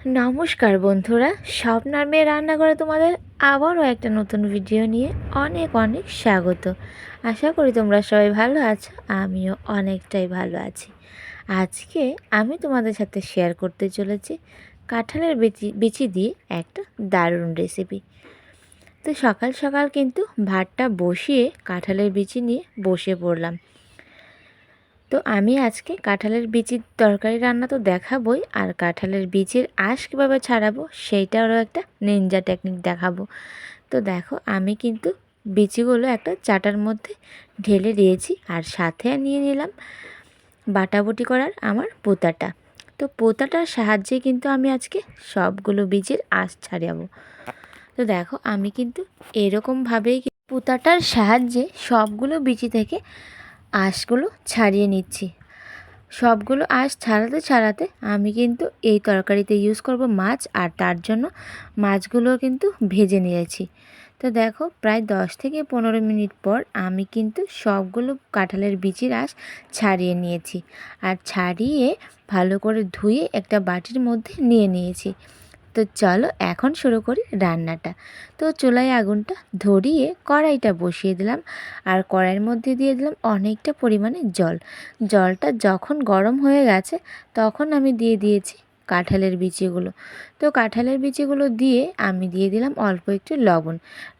নমস্কার বন্ধুরা, স্বপ্নার মেয়ে রান্নাঘরে তোমাদের আবারও একটা নতুন ভিডিও নিয়ে অনেক অনেক স্বাগত। আশা করি তোমরা সবাই ভালো আছো, আমিও অনেকটাই ভালো আছি। আজকে আমি তোমাদের সাথে শেয়ার করতে চলেছি কাঁঠালের বিচি দিয়ে একটা দারুণ রেসিপি। তো সকাল সকাল কিন্তু ভাতটা বসিয়ে কাঁঠালের বিচি নিয়ে বসে পড়লাম। তো আমি আজকে কাঁঠালের বিচির তরকারি রান্না তো দেখাবই, আর কাঁঠালের বিচির আঁশ কীভাবে ছাড়াবো সেইটারও একটা নিনজা টেকনিক দেখাবো। তো দেখো, আমি কিন্তু বিচিগুলো একটা চাটার মধ্যে ঢেলে দিয়েছি, আর সাথে নিয়ে নিলাম বাটাবুটি করার আমার পোঁতাটা। তো পোঁতাটার সাহায্যে কিন্তু আমি আজকে সবগুলো বীজের আঁশ ছাড়াবো। তো দেখো, আমি কিন্তু এরকমভাবেই পোঁতাটার সাহায্যে সবগুলো বিচি থেকে আঁশগুলো ছাড়িয়ে নিচ্ছি। সবগুলো আঁশ ছাড়াতে ছাড়াতে আমি কিন্তু এই তরকারিতে ইউজ করব মাছ, আর তার জন্য মাছগুলো কিন্তু ভেজে নিয়েছি। তো দেখো, প্রায় 10 থেকে 15 মিনিট পর আমি কিন্তু সবগুলো কাঁঠালের বিচির আঁশ ছাড়িয়ে নিয়েছি, আর ছাড়িয়ে ভালো করে ধুয়ে একটা বাটির মধ্যে নিয়ে নিয়েছি। তো চলো এখন শুরু করি রান্নাটা। তো চুলায় আগুনটা ধরিয়ে কড়াইটা বসিয়ে দিলাম, আর কড়াইয়ের মধ্যে দিয়ে দিলাম অনেকটা পরিমাণে জল। জলটা যখন গরম হয়ে গেছে তখন আমি দিয়ে দিয়েছি কাঁঠালের বিচিগুলো। তো কাঁঠালের বিচিগুলো দিয়ে আমি দিয়ে দিলাম অল্প একটু লবণ।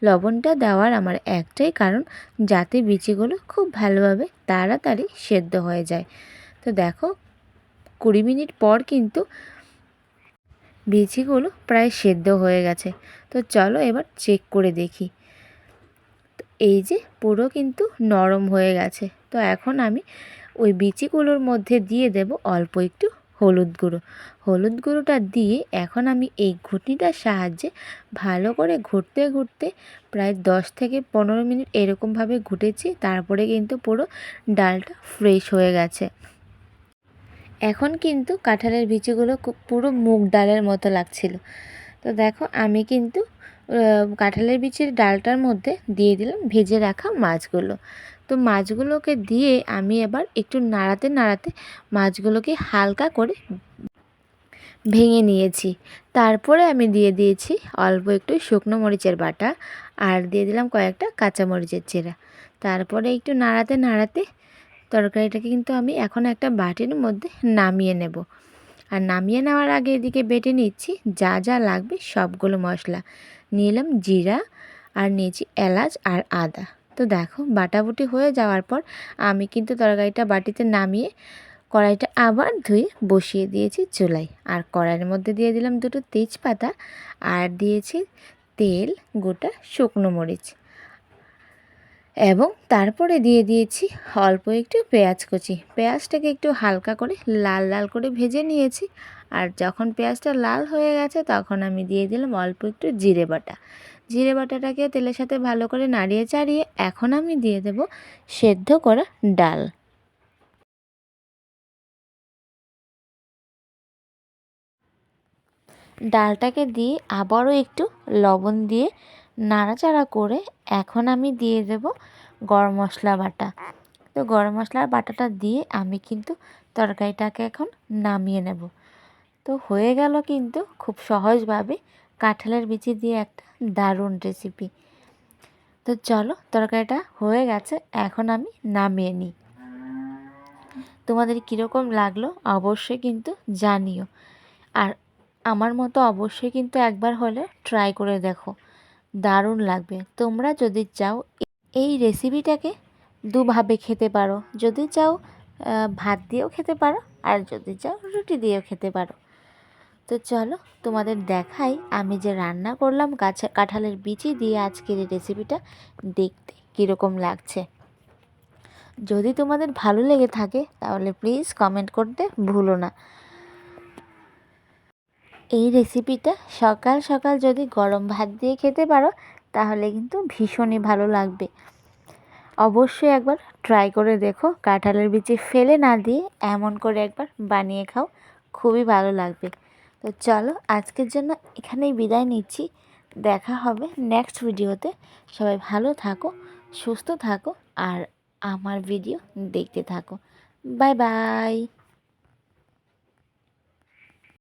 লবণটা দেওয়ার আমার একটাই কারণ, যাতে বিচিগুলো খুব ভালোভাবে তাড়াতাড়ি সেদ্ধ হয়ে যায়। তো দেখো, 20 মিনিট পর কিন্তু বিচিগুলো প্রায় সেদ্ধ হয়ে গেছে। তো চলো এবার চেক করে দেখি। তো এই যে পুরো কিন্তু নরম হয়ে গেছে। তো এখন আমি ওই বিচিগুলোর মধ্যে দিয়ে দেব অল্প একটু হলুদ গুঁড়ো। হলুদ গুঁড়োটা দিয়ে এখন আমি এই ঘুটনিটার সাহায্যে ভালো করে ঘুরতে ঘুরতে প্রায় 10 থেকে 15 মিনিট এরকমভাবে ঘুটেছি। তারপরে কিন্তু পুরো ডালটা ফ্রেশ হয়ে গেছে। এখন কিন্তু কাঁঠালের বিচিগুলো পুরো মুগ ডালের মতো লাগছিল। তো দেখো, আমি কিন্তু কাঁঠালের বিচির ডালটার মধ্যে দিয়ে দিলাম ভেজে রাখা মাছগুলো। তো মাছগুলোকে দিয়ে আমি এবার একটু নাড়াতে নাড়াতে মাছগুলোকে হালকা করে ভেঙে নিয়েছি। তারপরে আমি দিয়ে দিয়েছি অল্প একটু শুকনো মরিচের বাটা, আর দিয়ে দিলাম কয়েকটা কাঁচা মরিচের চেরা। তারপরে একটু নাড়াতে নাড়াতে তরকারিটাকে কিন্তু আমি এখন একটা বাটির মধ্যে নামিয়ে নেব। আর নামিয়ে নেওয়ার আগে এদিকে বেটে নিচ্ছি যা যা লাগবে সবগুলো মশলা। নিলাম জিরা, আর নিয়েছি এলাচ আর আদা। তো দেখো, বাটাবুটি হয়ে যাওয়ার পর আমি কিন্তু তরকারিটা বাটিতে নামিয়ে কড়াইটা আবার ধুয়ে বসিয়ে দিয়েছি চুলায়। আর কড়াইয়ের মধ্যে দিয়ে দিলাম 2টো তেজপাতা, আর দিয়েছি তেল, গোটা শুকনো মরিচ, এবং তারপরে দিয়ে দিয়েছি অল্প একটু পেঁয়াজ কুচি। পেঁয়াজটাকে একটু হালকা করে লাল লাল করে ভেজে নিয়েছি। আর যখন পেঁয়াজটা লাল হয়ে গেছে তখন আমি দিয়ে দিলাম অল্প একটু জিরে বাটা। জিরে বাটাটাকে তেলের সাথে ভালো করে নাড়িয়ে চাড়িয়ে এখন আমি দিয়ে দেব সেদ্ধ করা ডাল। ডালটাকে দিয়ে আবারও একটু লবণ দিয়ে নাড়াচাড়া করে এখন আমি দিয়ে দেব গরম মশলা বাটা। তো গরম মশলার বাটাটা দিয়ে আমি কিন্তু তরকারিটাকে এখন নামিয়ে নেব। তো হয়ে গেল কিন্তু খুব সহজভাবে কাঁঠালের বিচি দিয়ে একটা দারুণ রেসিপি। তো চলো, তরকারিটা হয়ে গেছে, এখন আমি নামিয়ে নিই। তোমাদের কীরকম লাগলো অবশ্যই কিন্তু জানিও, আর আমার মতো অবশ্যই কিন্তু একবার হলে ট্রাই করে দেখো, দারুণ লাগবে। তোমরা যদি চাও এই রেসিপিটাকে দুভাবে খেতে পারো, যদি চাও ভাত দিয়েও খেতে পারো, আর যদি চাও রুটি দিয়েও খেতে পারো। তো চলো তোমাদের দেখাই আমি যে রান্না করলাম কাঁঠালের বিচি দিয়ে আজকের এই রেসিপিটা, দেখতে কীরকম লাগছে। যদি তোমাদের ভালো লেগে থাকে তাহলে প্লিজ কমেন্ট করতে ভুলো না। এই রেসিপিটা সকাল সকাল যদি গরম ভাত দিয়ে খেতে পারো তাহলে কিন্তু ভীষণই ভালো লাগবে। অবশ্যই একবার ট্রাই করে দেখো, কাঁঠালের বিচি ফেলে না দিয়ে এমন করে একবার বানিয়ে খাও, খুবই ভালো লাগবে। তো চলো, আজকের জন্য এখানেই বিদায় নিচ্ছি। দেখা হবে নেক্সট ভিডিওতে। সবাই ভালো থাকো, সুস্থ থাকো, আর আমার ভিডিও দেখতে থাকো। Bye bye.